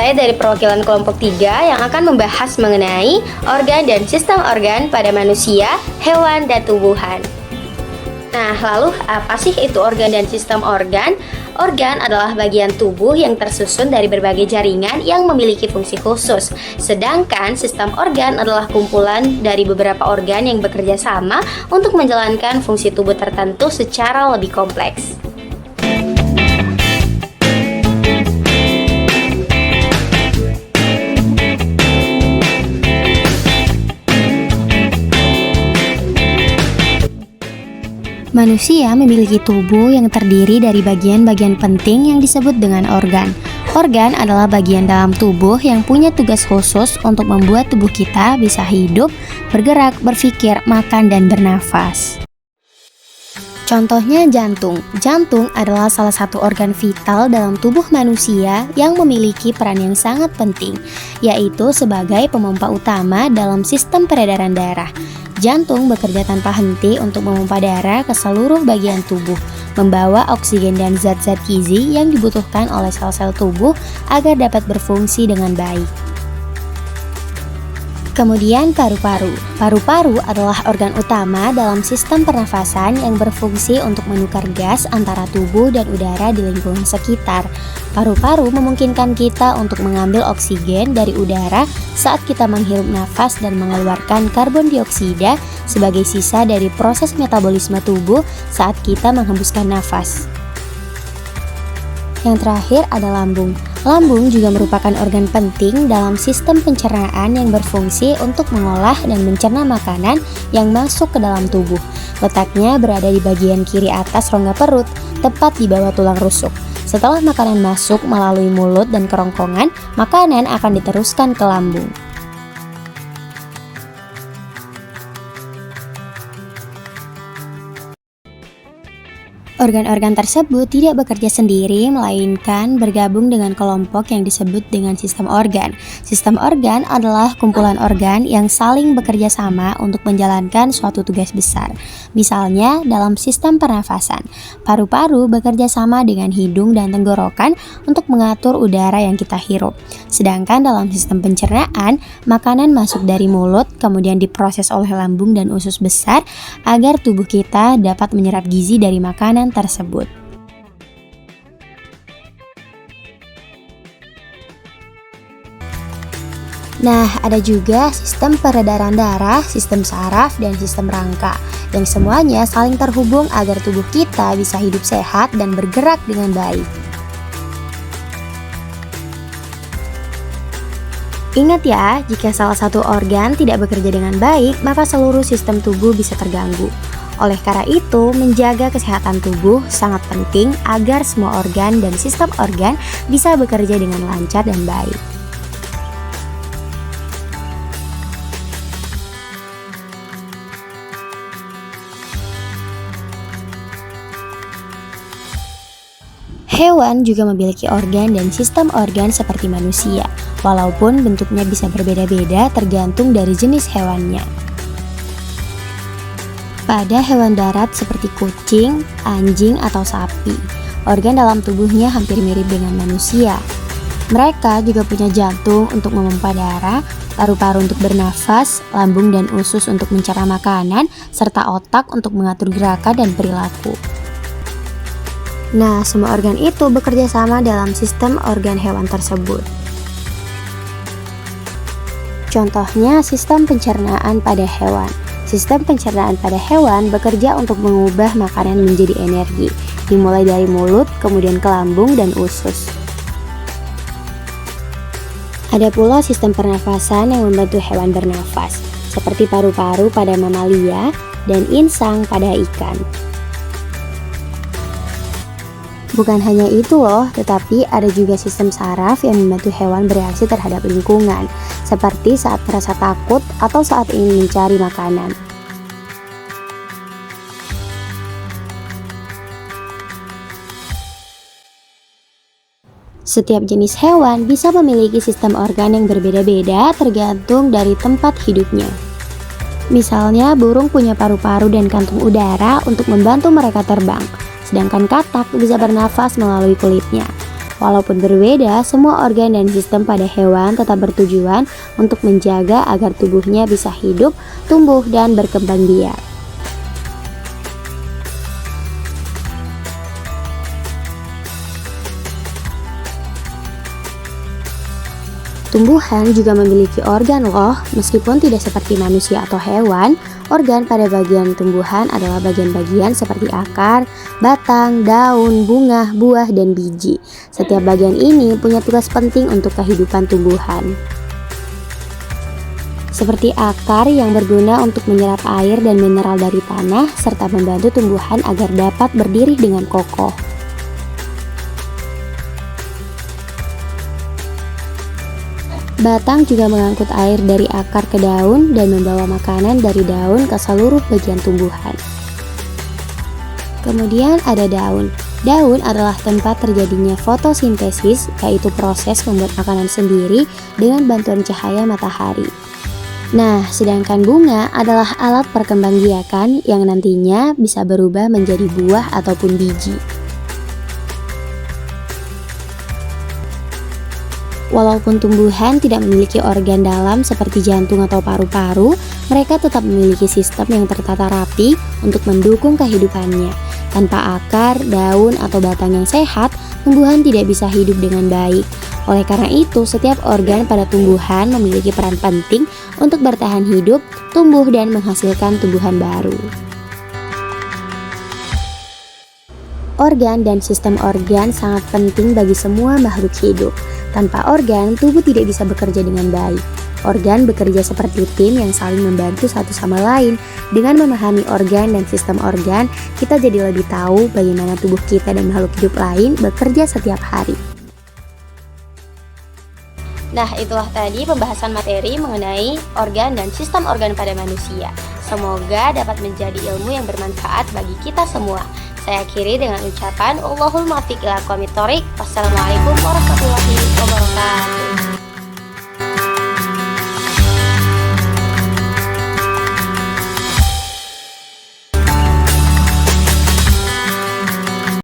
Saya dari perwakilan kelompok 3 yang akan membahas mengenai organ dan sistem organ pada manusia, hewan, dan tumbuhan. Nah, lalu apa sih itu organ dan sistem organ? Organ adalah bagian tubuh yang tersusun dari berbagai jaringan yang memiliki fungsi khusus. Sedangkan sistem organ adalah kumpulan dari beberapa organ yang bekerja sama untuk menjalankan fungsi tubuh tertentu secara lebih kompleks. Manusia memiliki tubuh yang terdiri dari bagian-bagian penting yang disebut dengan organ. Organ adalah bagian dalam tubuh yang punya tugas khusus untuk membuat tubuh kita bisa hidup, bergerak, berpikir, makan, dan bernafas. Contohnya jantung. Jantung adalah salah satu organ vital dalam tubuh manusia yang memiliki peran yang sangat penting, yaitu sebagai pemompa utama dalam sistem peredaran darah. Jantung bekerja tanpa henti untuk memompa darah ke seluruh bagian tubuh, membawa oksigen dan zat-zat gizi yang dibutuhkan oleh sel-sel tubuh agar dapat berfungsi dengan baik. Kemudian paru-paru. Paru-paru adalah organ utama dalam sistem pernafasan yang berfungsi untuk menukar gas antara tubuh dan udara di lingkungan sekitar. Paru-paru memungkinkan kita untuk mengambil oksigen dari udara saat kita menghirup nafas dan mengeluarkan karbon dioksida sebagai sisa dari proses metabolisme tubuh saat kita menghembuskan nafas. Yang terakhir ada lambung. Lambung juga merupakan organ penting dalam sistem pencernaan yang berfungsi untuk mengolah dan mencerna makanan yang masuk ke dalam tubuh. Letaknya berada di bagian kiri atas rongga perut, tepat di bawah tulang rusuk. Setelah makanan masuk melalui mulut dan kerongkongan, makanan akan diteruskan ke lambung. Organ-organ tersebut tidak bekerja sendiri, melainkan bergabung dengan kelompok yang disebut dengan sistem organ. Sistem organ adalah kumpulan organ yang saling bekerja sama untuk menjalankan suatu tugas besar. Misalnya, dalam sistem pernafasan, paru-paru bekerja sama dengan hidung dan tenggorokan untuk mengatur udara yang kita hirup. Sedangkan dalam sistem pencernaan, makanan masuk dari mulut, kemudian diproses oleh lambung dan usus besar agar tubuh kita dapat menyerap gizi dari makanan tersebut. Nah, ada juga sistem peredaran darah, sistem saraf, dan sistem rangka, yang semuanya saling terhubung agar tubuh kita bisa hidup sehat dan bergerak dengan baik. Ingat ya, jika salah satu organ tidak bekerja dengan baik, maka seluruh sistem tubuh bisa terganggu. Oleh karena itu, menjaga kesehatan tubuh sangat penting agar semua organ dan sistem organ bisa bekerja dengan lancar dan baik. Hewan juga memiliki organ dan sistem organ seperti manusia, walaupun bentuknya bisa berbeda-beda tergantung dari jenis hewannya. Pada hewan darat seperti kucing, anjing, atau sapi, organ dalam tubuhnya hampir mirip dengan manusia. Mereka juga punya jantung untuk memompa darah, paru-paru untuk bernafas, lambung dan usus untuk mencerna makanan, serta otak untuk mengatur gerakan dan perilaku. Nah, semua organ itu bekerja sama dalam sistem organ hewan tersebut. Contohnya, sistem pencernaan pada hewan. Sistem pencernaan pada hewan bekerja untuk mengubah makanan menjadi energi, dimulai dari mulut, kemudian ke lambung dan usus. Ada pula sistem pernafasan yang membantu hewan bernafas, seperti paru-paru pada mamalia dan insang pada ikan. Bukan hanya itu loh, tetapi ada juga sistem saraf yang membantu hewan bereaksi terhadap lingkungan, seperti saat merasa takut atau saat ingin mencari makanan. Setiap jenis hewan bisa memiliki sistem organ yang berbeda-beda tergantung dari tempat hidupnya. Misalnya, burung punya paru-paru dan kantung udara untuk membantu mereka terbang, sedangkan katak bisa bernafas melalui kulitnya. Walaupun berbeda, semua organ dan sistem pada hewan tetap bertujuan untuk menjaga agar tubuhnya bisa hidup, tumbuh, dan berkembang biak. Tumbuhan juga memiliki organ loh, meskipun tidak seperti manusia atau hewan. Organ pada bagian tumbuhan adalah bagian-bagian seperti akar, batang, daun, bunga, buah, dan biji. Setiap bagian ini punya tugas penting untuk kehidupan tumbuhan. Seperti akar yang berguna untuk menyerap air dan mineral dari tanah, serta membantu tumbuhan agar dapat berdiri dengan kokoh. Batang juga mengangkut air dari akar ke daun dan membawa makanan dari daun ke seluruh bagian tumbuhan. Kemudian ada daun. Daun adalah tempat terjadinya fotosintesis, yaitu proses membuat makanan sendiri dengan bantuan cahaya matahari. Nah, sedangkan bunga adalah alat perkembangbiakan yang nantinya bisa berubah menjadi buah ataupun biji. Walaupun tumbuhan tidak memiliki organ dalam seperti jantung atau paru-paru, mereka tetap memiliki sistem yang tertata rapi untuk mendukung kehidupannya. Tanpa akar, daun, atau batang yang sehat, tumbuhan tidak bisa hidup dengan baik. Oleh karena itu, setiap organ pada tumbuhan memiliki peran penting untuk bertahan hidup, tumbuh, dan menghasilkan tumbuhan baru. Organ dan sistem organ sangat penting bagi semua makhluk hidup. Tanpa organ, tubuh tidak bisa bekerja dengan baik. Organ bekerja seperti tim yang saling membantu satu sama lain. Dengan memahami organ dan sistem organ, kita jadi lebih tahu bagaimana tubuh kita dan makhluk hidup lain bekerja setiap hari. Nah, itulah tadi pembahasan materi mengenai organ dan sistem organ pada manusia. Semoga dapat menjadi ilmu yang bermanfaat bagi kita semua. Saya akhiri dengan ucapan Allahul muwaffiq ila aqwamit thoriq. Wassalamualaikum warahmatullahi wabarakatuh.